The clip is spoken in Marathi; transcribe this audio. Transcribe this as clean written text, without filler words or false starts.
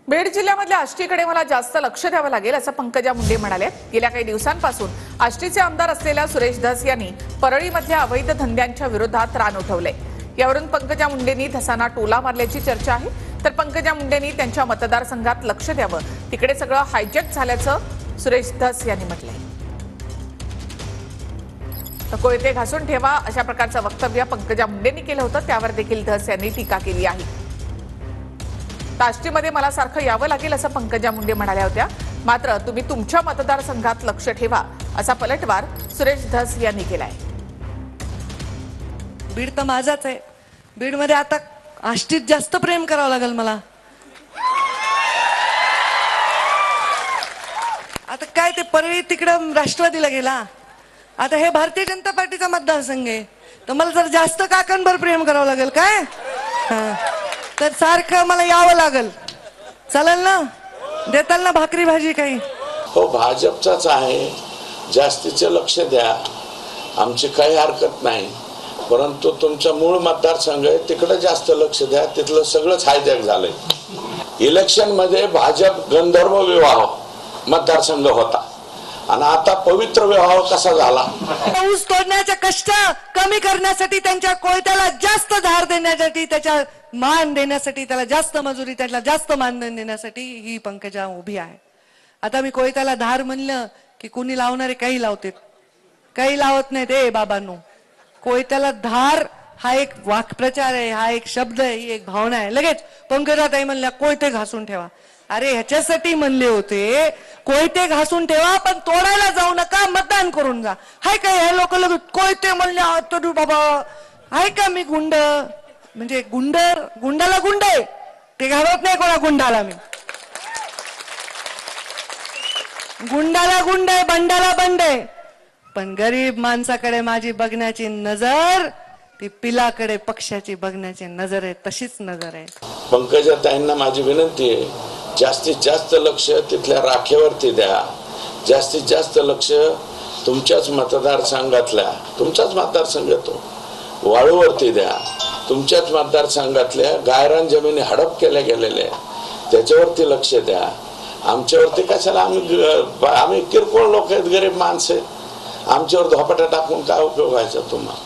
बीड जिल्ह्यामधल्या आष्टीकडे मला जास्त लक्ष द्यावं लागेल असं पंकजा मुंडे म्हणाले। गेल्या काही दिवसांपासून आष्टीचे आमदार असलेल्या सुरेश धस यांनी परळीमधल्या अवैध धंद्यांच्या विरोधात रान उठवले। यावरून पंकजा मुंडेंनी धसांना टोला मारल्याची चर्चा आहे। तर पंकजा मुंडेंनी त्यांच्या मतदारसंघात लक्ष द्यावं, तिकडे सगळं हायजॅक झाल्याचं सुरेश धस यांनी म्हटलंय। कोयते घासून ठेवा अशा प्रकारचं वक्तव्य पंकजा मुंडेंनी केलं होतं, त्यावर देखील धस यांनी टीका केली आहे। आष्टीमध्ये मला सारखं यावं लागेल असं पंकजा मुंडे म्हणाल्या होत्या, मात्र तुम्ही तुमच्या मतदारसंघात लक्ष ठेवा असा पलटवार सुरेश धस यांनी केलाय। बीड तर माझाच आहे। बीडमध्ये आता आष्टीत जास्त प्रेम करावं लागेल मला। आता काय ते परळी तिकडं राष्ट्रवादीला गेला, आता हे भारतीय जनता पार्टीचा मतदारसंघ आहे, तर मला जर जास्त काकांवर प्रेम करावं लागेल काय? तर सारखं मला यावं लागेल, चालेल ना? देताल ना भाकरी भाजी काही? हो, भाजपचाच आहे, जास्तीचे लक्ष द्या, आमची काही हरकत नाही, परंतु तुमचा मूळ मतदारसंघ आहे तिकडे जास्त लक्ष द्या, तिथलं सगळंच हायजॅक झालंय। इलेक्शन मध्ये भाजप गंधर्व विवाह मतदारसंघ होता आणि आता पवित्र विवाह कसा झाला? ऊस तोडण्याचे कष्ट कमी करण्यासाठी, त्यांच्या कोयत्याला जास्त धार देण्यासाठी, त्याच्या मान देण्यासाठी, त्याला जास्त मजुरी, त्याला जास्त मानधन देण्यासाठी ही पंकजा उभी आहे। आता मी कोयत्याला धार म्हणलं की कुणी लावणारे काही लावते, काही लावत नाही ते बाबांनो। कोयत्याला धार हा एक वाक्प्रचार आहे, हा एक शब्द आहे, ही एक भावना आहे। लगेच पंकजाताई म्हणल्या कोयते घासून ठेवा। अरे ह्याच्यासाठी म्हणले होते कोयते घासून ठेवा, पण तोडायला जाऊ नका, मतदान करून जा। हाय काय हे लोक लगेच कोयते म्हणल्या तोडू बाबा? हाय का मी गुंड? म्हणजे गुंडाला गुंड आहे, ते घालत नाही कोणा गुंडाला। मी गुंडाला गुंड आहे, बंडाला बंड आहे, पण गरीब माणसाकडे माझी बघण्याची नजर ती पिलाकडे पक्षाची बघण्याची नजर आहे, तशीच नजर आहे। पंकजाताईंना माझी विनंती आहे, जास्तीत जास्त लक्ष तिथल्या राखेवरती द्या, जास्तीत जास्त लक्ष तुमच्याच मतदारसंघातल्या, तुमचाच मतदारसंघ तो वाळूवरती द्या, तुमच्याच मतदारसंघातल्या गायरान जमिनी हडप केल्या गेलेल्या त्याच्यावरती लक्ष द्या। आमच्यावरती कशाला? आम्ही किरकोळ लोक आहेत, गरीब माणसं आहेत, आमच्यावर धोपाटा टाकून काय उपयोग व्हायचा तुम्हाला?